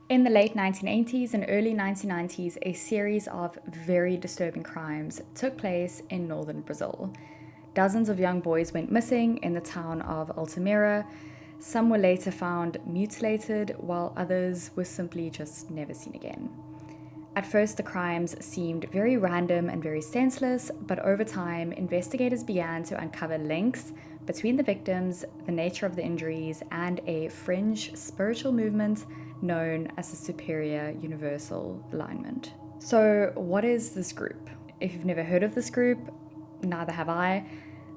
In the late 1980s and early 1990s, a series of very disturbing crimes took place in northern Brazil. Dozens of young boys went missing in the town of Altamira. Some were later found mutilated, while others were simply just never seen again. At first, the crimes seemed very random and very senseless, but over time, investigators began to uncover links between the victims, the nature of the injuries, and a fringe spiritual movement known as the Superior Universal Alignment. So, what is this group? If you've never heard of this group, neither have I.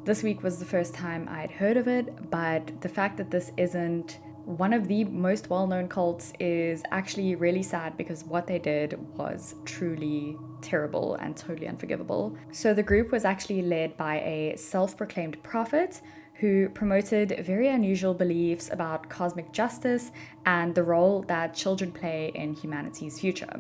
This week was the first time I had heard of it, but the fact that this isn't one of the most well-known cults is actually really sad because what they did was truly terrible and totally unforgivable. So the group was actually led by a self-proclaimed prophet who promoted very unusual beliefs about cosmic justice and the role that children play in humanity's future.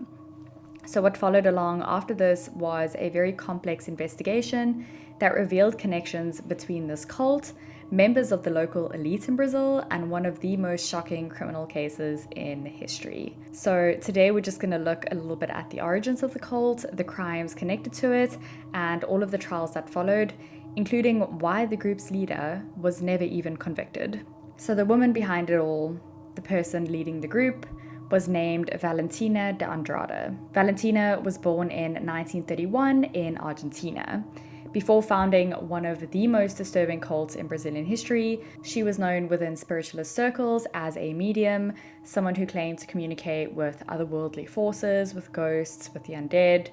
So what followed along after this was a very complex investigation that revealed connections between this cult, members of the local elite in Brazil, and one of the most shocking criminal cases in history. So today we're just going to look a little bit at the origins of the cult, the crimes connected to it, and all of the trials that followed, including why the group's leader was never even convicted. So the woman behind it all, the person leading the group, was named Valentina de Andrade. Valentina was born in 1931 in Argentina. Before founding one of the most disturbing cults in Brazilian history, she was known within spiritualist circles as a medium, someone who claimed to communicate with otherworldly forces, with ghosts, with the undead.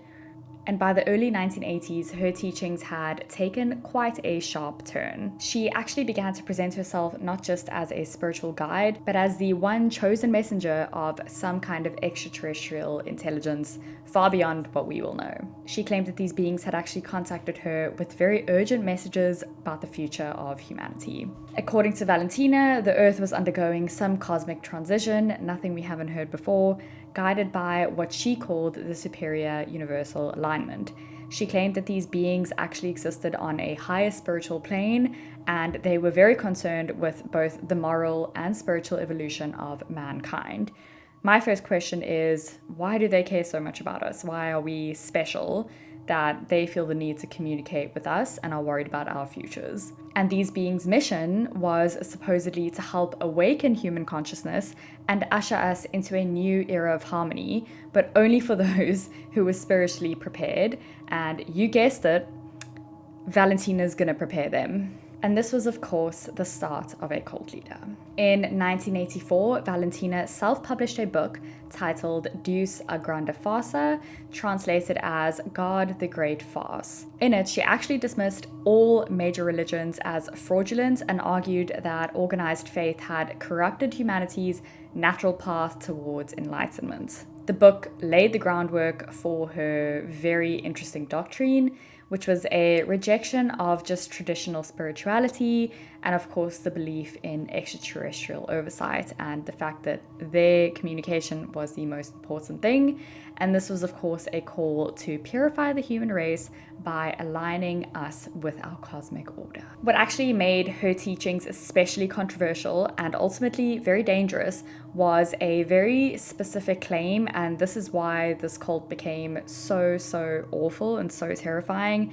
And by the early 1980s, her teachings had taken quite a sharp turn. She actually began to present herself not just as a spiritual guide, but as the one chosen messenger of some kind of extraterrestrial intelligence far beyond what we will know. She claimed that these beings had actually contacted her with very urgent messages about the future of humanity. According to Valentina, the Earth was undergoing some cosmic transition, nothing we haven't heard before, guided by what she called the Superior Universal Alignment. She claimed that these beings actually existed on a higher spiritual plane, and they were very concerned with both the moral and spiritual evolution of mankind. My first question is, why do they care so much about us? Why are we special that they feel the need to communicate with us and are worried about our futures? And these beings' mission was supposedly to help awaken human consciousness and usher us into a new era of harmony, but only for those who were spiritually prepared. And you guessed it, Valentina's gonna prepare them. And this was, of course, the start of a cult leader. In 1984, Valentina self-published a book titled Deus a Grande Farsa, translated as God the Great Farce. In it, she actually dismissed all major religions as fraudulent and argued that organized faith had corrupted humanity's natural path towards enlightenment. The book laid the groundwork for her very interesting doctrine, which was a rejection of just traditional spirituality and, of course, the belief in extraterrestrial oversight and the fact that their communication was the most important thing. And this was, of course, a call to purify the human race by aligning us with our cosmic order. What actually made her teachings especially controversial and ultimately very dangerous was a very specific claim, and this is why this cult became so awful and so terrifying.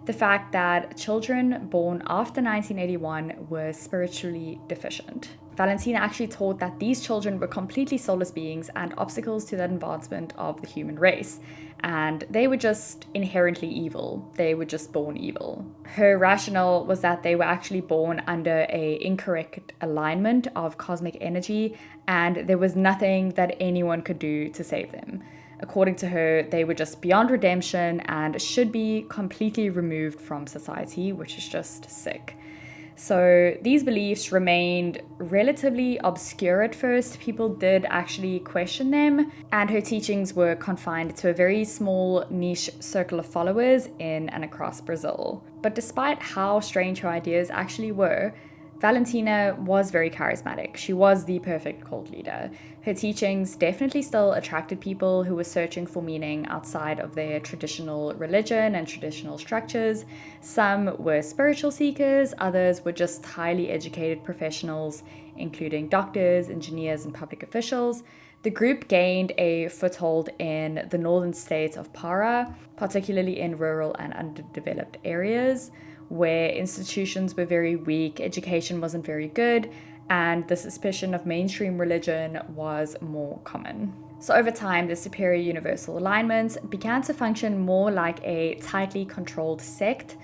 The fact that children born after 1981 were spiritually deficient. Valentina actually taught that these children were completely soulless beings and obstacles to the advancement of the human race, and they were just inherently evil. They were just born evil. Her rationale was that they were actually born under an incorrect alignment of cosmic energy, and there was nothing that anyone could do to save them. According to her, they were just beyond redemption and should be completely removed from society, which is just sick. So these beliefs remained relatively obscure at first. People did actually question them, and her teachings were confined to a very small niche circle of followers in and across Brazil. But despite how strange her ideas actually were, Valentina was very charismatic. She was the perfect cult leader. Her teachings definitely still attracted people who were searching for meaning outside of their traditional religion and traditional structures. Some were spiritual seekers, others were just highly educated professionals, including doctors, engineers, and public officials. The group gained a foothold in the northern state of Para, particularly in rural and underdeveloped areas, where institutions were very weak, education wasn't very good, and the suspicion of mainstream religion was more common. So over time, the Superior Universal Alignment began to function more like a tightly controlled sect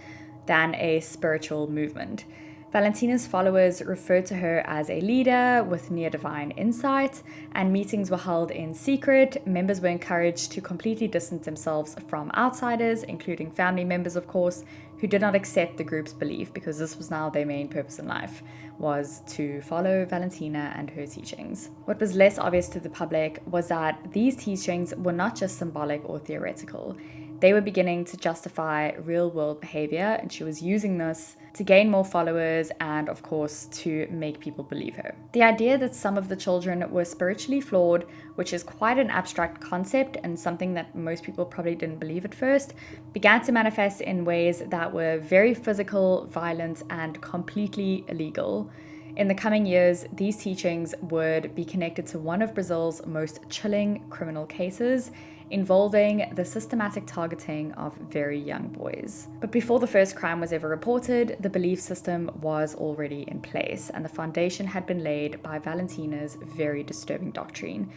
than a spiritual movement. Valentina's followers referred to her as a leader with near-divine insight, and meetings were held in secret. Members were encouraged to completely distance themselves from outsiders, including family members, of course, who did not accept the group's belief, because this was now their main purpose in life, was to follow Valentina and her teachings. What was less obvious to the public was that these teachings were not just symbolic or theoretical. They were beginning to justify real-world behavior, and she was using this to gain more followers and, of course, to make people believe her. The idea that some of the children were spiritually flawed, which is quite an abstract concept and something that most people probably didn't believe at first, began to manifest in ways that were very physical, violent, and completely illegal. In the coming years, these teachings would be connected to one of Brazil's most chilling criminal cases, involving the systematic targeting of very young boys. But before the first crime was ever reported, the belief system was already in place, and the foundation had been laid by Valentina's very disturbing doctrine.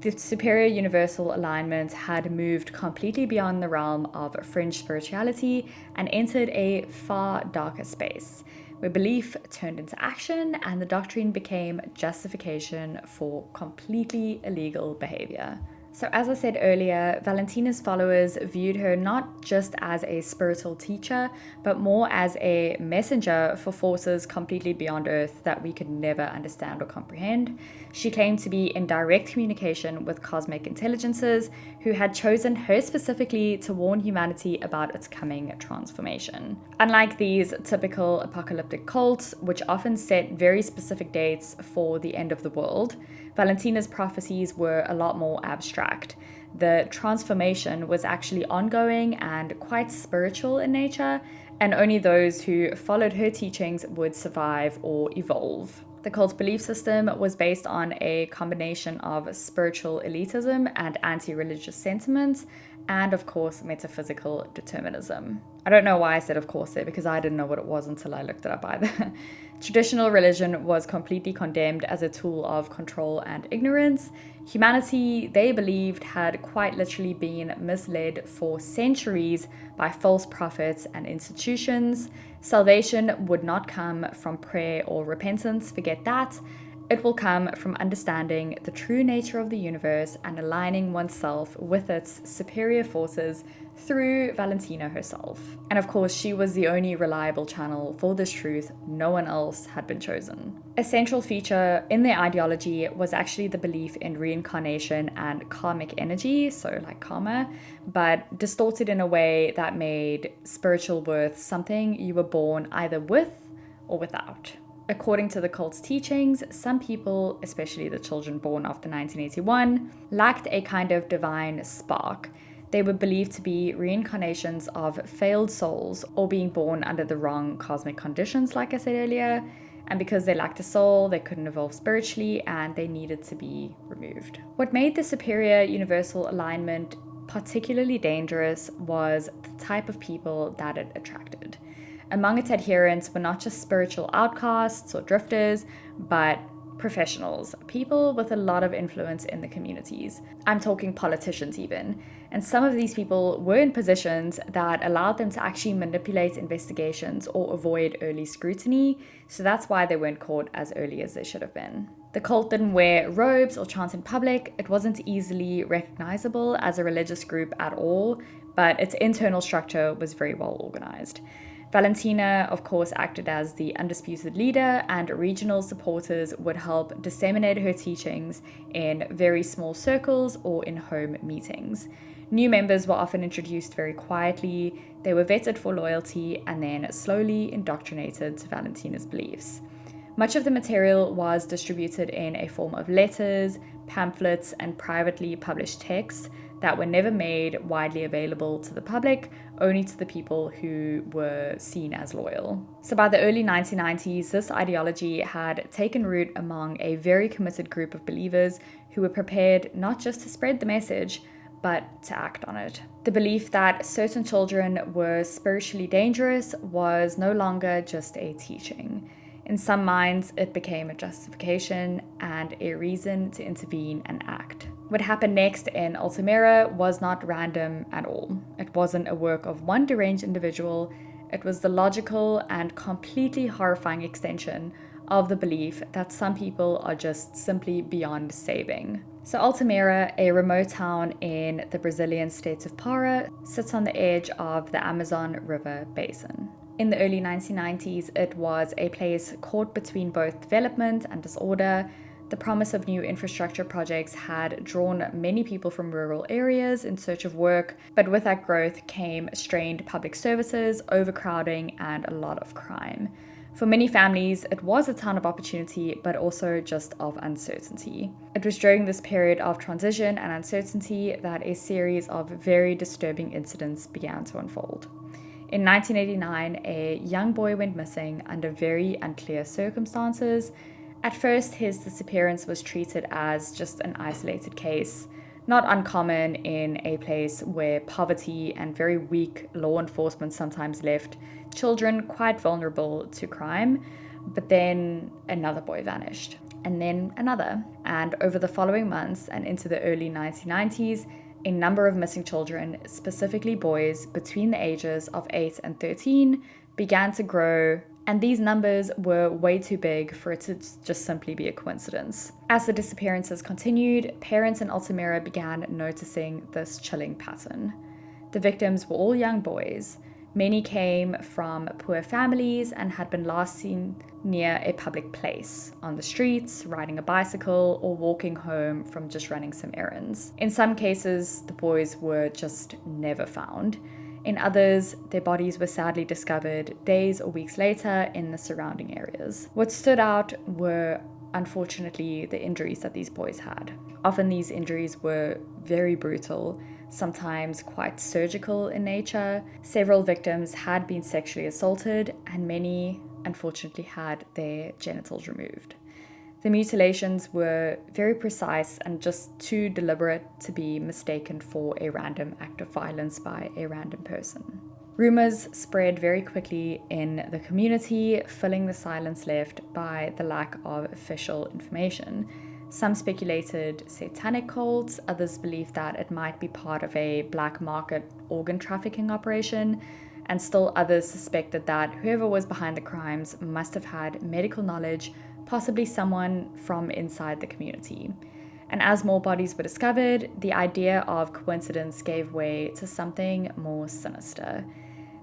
The Superior Universal Alignment had moved completely beyond the realm of fringe spirituality and entered a far darker space, where belief turned into action and the doctrine became justification for completely illegal behavior. So as I said earlier, Valentina's followers viewed her not just as a spiritual teacher, but more as a messenger for forces completely beyond Earth that we could never understand or comprehend. She claimed to be in direct communication with cosmic intelligences who had chosen her specifically to warn humanity about its coming transformation. Unlike these typical apocalyptic cults, which often set very specific dates for the end of the world, Valentina's prophecies were a lot more abstract. The transformation was actually ongoing and quite spiritual in nature, and only those who followed her teachings would survive or evolve. The cult's belief system was based on a combination of spiritual elitism and anti-religious sentiments, and of course, metaphysical determinism. I don't know why I said of course there, because I didn't know what it was until I looked it up either. Traditional religion was completely condemned as a tool of control and ignorance. Humanity, they believed, had quite literally been misled for centuries by false prophets and institutions. Salvation would not come from prayer or repentance, forget that. It will come from understanding the true nature of the universe and aligning oneself with its superior forces through Valentina herself. And of course, she was the only reliable channel for this truth. No one else had been chosen. A central feature in their ideology was actually the belief in reincarnation and karmic energy, so like karma, but distorted in a way that made spiritual worth something you were born either with or without. According to the cult's teachings, some people, especially the children born after 1981, lacked a kind of divine spark. They were believed to be reincarnations of failed souls or being born under the wrong cosmic conditions, like I said earlier. And because they lacked a soul, they couldn't evolve spiritually and they needed to be removed. What made the Superior Universal Alignment particularly dangerous was the type of people that it attracted. Among its adherents were not just spiritual outcasts or drifters, but professionals, people with a lot of influence in the communities. I'm talking politicians even. And some of these people were in positions that allowed them to actually manipulate investigations or avoid early scrutiny, so that's why they weren't caught as early as they should have been. The cult didn't wear robes or chant in public. It wasn't easily recognizable as a religious group at all, but its internal structure was very well organized. Valentina, of course, acted as the undisputed leader, and regional supporters would help disseminate her teachings in very small circles or in home meetings. New members were often introduced very quietly, they were vetted for loyalty, and then slowly indoctrinated to Valentina's beliefs. Much of the material was distributed in a form of letters, pamphlets, and privately published texts that were never made widely available to the public, only to the people who were seen as loyal. So by the early 1990s, this ideology had taken root among a very committed group of believers who were prepared not just to spread the message, but to act on it. The belief that certain children were spiritually dangerous was no longer just a teaching. In some minds, it became a justification and a reason to intervene and act. What happened next in Altamira was not random at all. It wasn't a work of one deranged individual. It was the logical and completely horrifying extension of the belief that some people are just simply beyond saving. So Altamira, a remote town in the Brazilian state of Para, sits on the edge of the Amazon River basin. In the early 1990s, it was a place caught between both development and disorder. The promise of new infrastructure projects had drawn many people from rural areas in search of work, but with that growth came strained public services, overcrowding, and a lot of crime. For many families, it was a town of opportunity, but also just of uncertainty. It was during this period of transition and uncertainty that a series of very disturbing incidents began to unfold. In 1989, a young boy went missing under very unclear circumstances. At first, his disappearance was treated as just an isolated case, not uncommon in a place where poverty and very weak law enforcement sometimes left children quite vulnerable to crime. But then another boy vanished, and then another. And over the following months and into the early 1990s, a number of missing children, specifically boys between the ages of 8 and 13, began to grow, and these numbers were way too big for it to just simply be a coincidence. As the disappearances continued, parents in Altamira began noticing this chilling pattern. The victims were all young boys. Many came from poor families and had been last seen near a public place, on the streets, riding a bicycle, or walking home from just running some errands. In some cases, the boys were just never found. In others, their bodies were sadly discovered days or weeks later in the surrounding areas. What stood out were, unfortunately, the injuries that these boys had. Often these injuries were very brutal, sometimes quite surgical in nature. Several victims had been sexually assaulted, and many, unfortunately, had their genitals removed. The mutilations were very precise and just too deliberate to be mistaken for a random act of violence by a random person. Rumors spread very quickly in the community, filling the silence left by the lack of official information. Some speculated satanic cults, others believed that it might be part of a black market organ trafficking operation, and still others suspected that whoever was behind the crimes must have had medical knowledge, possibly someone from inside the community. And as more bodies were discovered, the idea of coincidence gave way to something more sinister.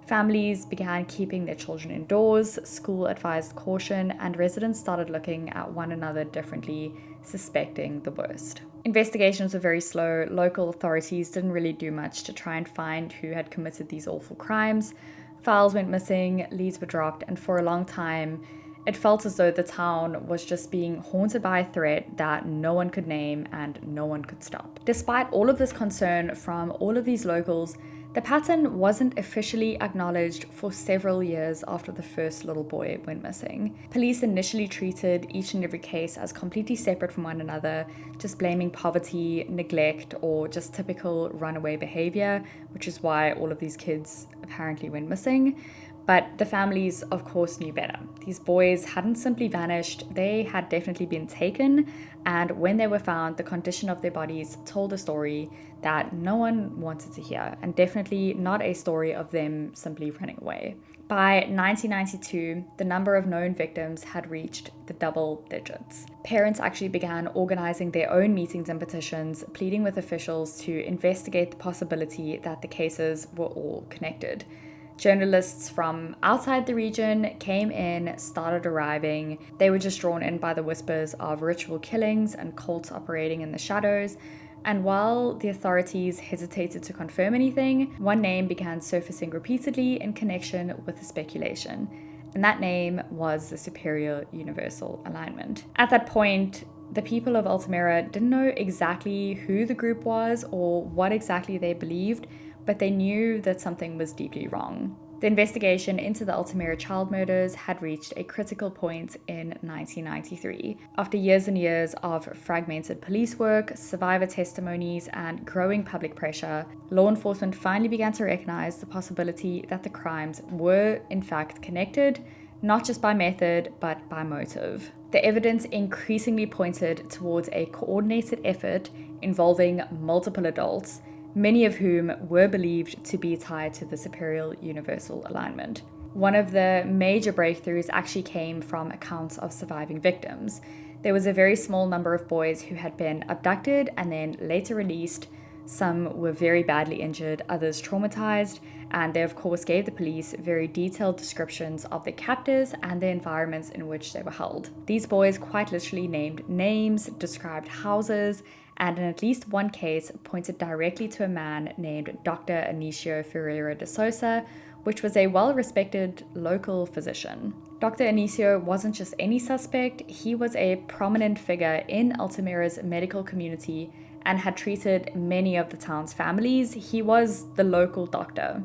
Families began keeping their children indoors, school advised caution, and residents started looking at one another differently, suspecting the worst. Investigations were very slow. Local authorities didn't really do much to try and find who had committed these awful crimes. Files went missing, leads were dropped, and for a long time, it felt as though the town was just being haunted by a threat that no one could name and no one could stop. Despite all of this concern from all of these locals, the pattern wasn't officially acknowledged for several years after the first little boy went missing. Police initially treated each and every case as completely separate from one another, just blaming poverty, neglect, or just typical runaway behavior, which is why all of these kids apparently went missing. But the families, of course, knew better. These boys hadn't simply vanished, they had definitely been taken, and when they were found, the condition of their bodies told a story that no one wanted to hear, and definitely not a story of them simply running away. By 1992, the number of known victims had reached the double digits. Parents actually began organizing their own meetings and petitions, pleading with officials to investigate the possibility that the cases were all connected. Journalists from outside the region came in, started arriving. They were just drawn in by the whispers of ritual killings and cults operating in the shadows. And while the authorities hesitated to confirm anything, one name began surfacing repeatedly in connection with the speculation. And that name was the Superior Universal Alignment. At that point, the people of Altamira didn't know exactly who the group was or what exactly they believed, but they knew that something was deeply wrong. The investigation into the Altamira child murders had reached a critical point in 1993. After years and years of fragmented police work, survivor testimonies, and growing public pressure, law enforcement finally began to recognize the possibility that the crimes were, in fact, connected, not just by method, but by motive. The evidence increasingly pointed towards a coordinated effort involving multiple adults, many of whom were believed to be tied to the superior universal alignment. One of the major breakthroughs actually came from accounts of surviving victims. There was a very small number of boys who had been abducted and then later released. Some were very badly injured, others traumatized, and they of course gave the police very detailed descriptions of their captors and the environments in which they were held. These boys quite literally named names, described houses, and in at least one case pointed directly to a man named Dr. Anicio Ferreira de Sousa, which was a well-respected local physician. Dr. Anicio wasn't just any suspect, he was a prominent figure in Altamira's medical community and had treated many of the town's families. He was the local doctor.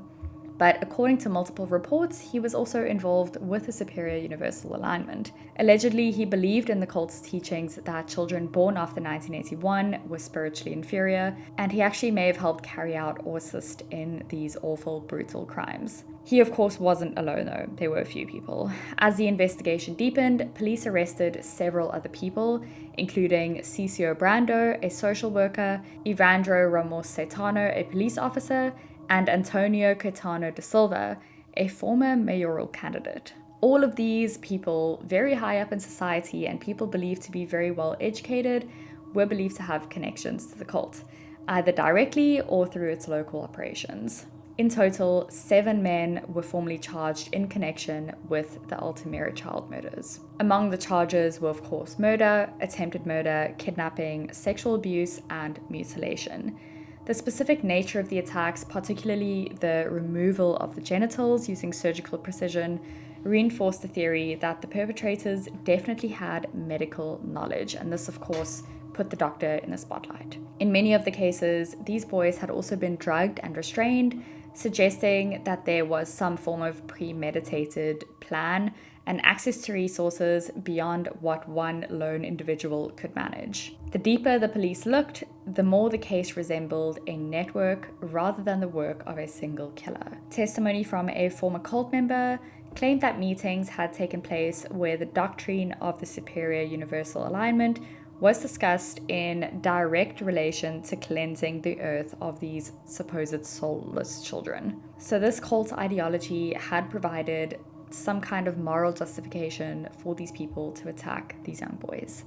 But according to multiple reports, he was also involved with the superior universal alignment. Allegedly, he believed in the cult's teachings that children born after 1981 were spiritually inferior, and he actually may have helped carry out or assist in these awful, brutal crimes. He, of course, wasn't alone though. There were a few people. As the investigation deepened, police arrested several other people, including Cicio Brando, a social worker, Evandro Ramos Caetano, a police officer, and Antonio Caetano da Silva, a former mayoral candidate. All of these people, very high up in society and people believed to be very well educated, were believed to have connections to the cult, either directly or through its local operations. In total, 7 men were formally charged in connection with the Altamira child murders. Among the charges were, of course, murder, attempted murder, kidnapping, sexual abuse, and mutilation. The specific nature of the attacks, particularly the removal of the genitals using surgical precision, reinforced the theory that the perpetrators definitely had medical knowledge, and this, of course, put the doctor in the spotlight. In many of the cases, these boys had also been drugged and restrained, suggesting that there was some form of premeditated plan and access to resources beyond what one lone individual could manage. The deeper the police looked, the more the case resembled a network rather than the work of a single killer. Testimony from a former cult member claimed that meetings had taken place where the doctrine of the superior universal alignment was discussed in direct relation to cleansing the earth of these supposed soulless children. So this cult ideology had provided some kind of moral justification for these people to attack these young boys.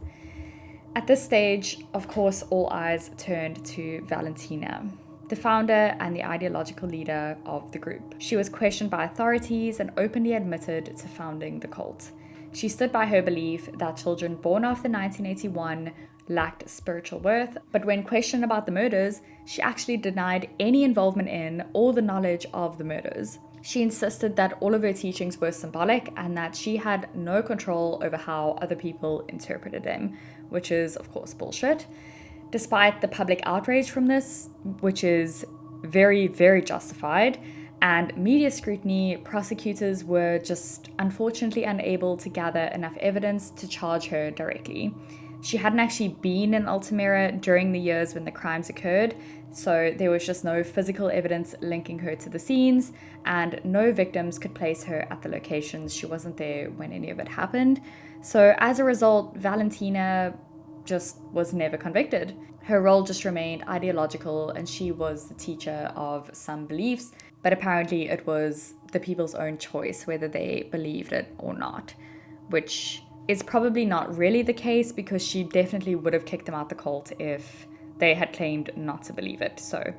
At this stage, of course, all eyes turned to Valentina, the founder and the ideological leader of the group. She was questioned by authorities and openly admitted to founding the cult. She stood by her belief that children born after 1981 lacked spiritual worth, but when questioned about the murders, she actually denied any involvement in or the knowledge of the murders. She insisted that all of her teachings were symbolic and that she had no control over how other people interpreted them, which is, of course, bullshit. Despite the public outrage from this, which is very, very justified, and media scrutiny, prosecutors were just unfortunately unable to gather enough evidence to charge her directly. She hadn't actually been in Altamira during the years when the crimes occurred, so there was just no physical evidence linking her to the scenes, and no victims could place her at the locations. She wasn't there when any of it happened. So as a result, Valentina just was never convicted. Her role just remained ideological, and she was the teacher of some beliefs, but apparently it was the people's own choice whether they believed it or not, which is probably not really the case because she definitely would have kicked them out the cult if they had claimed not to believe it. So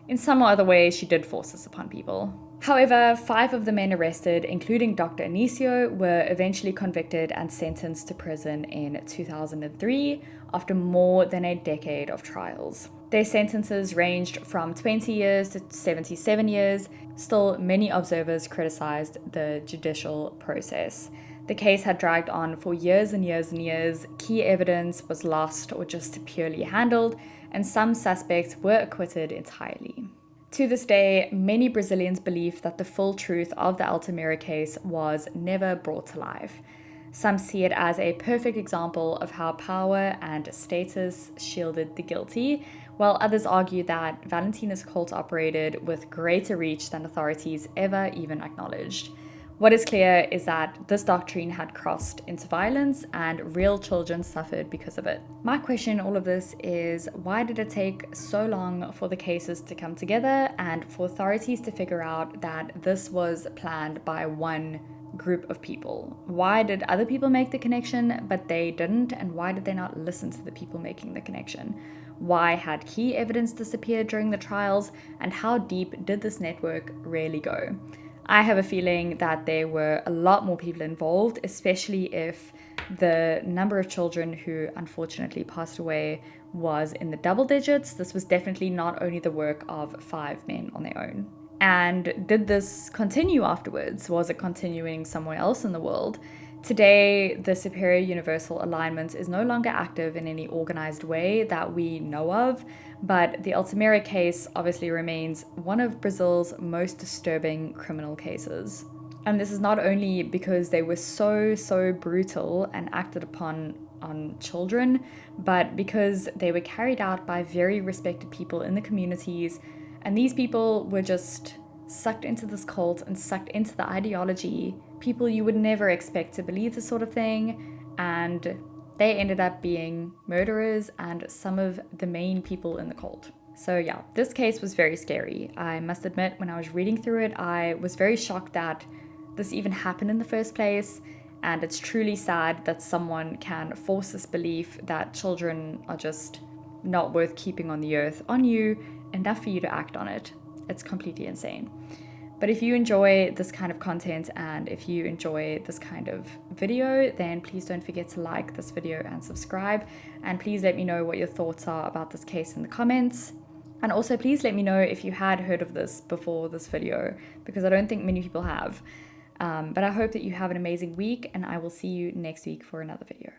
in some other way, she did force this upon people. However, 5 of the men arrested, including Dr. Anicio, were eventually convicted and sentenced to prison in 2003 after more than a decade of trials. Their sentences ranged from 20 years to 77 years. Still, many observers criticized the judicial process. The case had dragged on for years and years and years. Key evidence was lost or just purely handled, and some suspects were acquitted entirely. To this day, many Brazilians believe that the full truth of the Altamira case was never brought to life. Some see it as a perfect example of how power and status shielded the guilty, while others argue that Valentina's cult operated with greater reach than authorities ever even acknowledged. What is clear is that this doctrine had crossed into violence and real children suffered because of it. My question in all of this is, why did it take so long for the cases to come together and for authorities to figure out that this was planned by one group of people? Why did other people make the connection but they didn't, and why did they not listen to the people making the connection? Why had key evidence disappeared during the trials, and how deep did this network really go? I have a feeling that there were a lot more people involved, especially if the number of children who unfortunately passed away was in the double digits. This was definitely not only the work of 5 men on their own. And did this continue afterwards? Was it continuing somewhere else in the world? Today, the Superior Universal Alignment is no longer active in any organized way that we know of, but the Altamira case obviously remains one of Brazil's most disturbing criminal cases. And this is not only because they were so brutal and acted upon on children, but because they were carried out by very respected people in the communities, and these people were just sucked into this cult and sucked into the ideology. People you would never expect to believe this sort of thing, and they ended up being murderers and some of the main people in the cult. So yeah, this case was very scary. I must admit, when I was reading through it, I was very shocked that this even happened in the first place, and it's truly sad that someone can force this belief that children are just not worth keeping on the earth on you enough for you to act on it. It's completely insane. But if you enjoy this kind of content and if you enjoy this kind of video, then please don't forget to like this video and subscribe. And please let me know what your thoughts are about this case in the comments. And also please let me know if you had heard of this before this video, because I don't think many people have. But I hope that you have an amazing week, and I will see you next week for another video.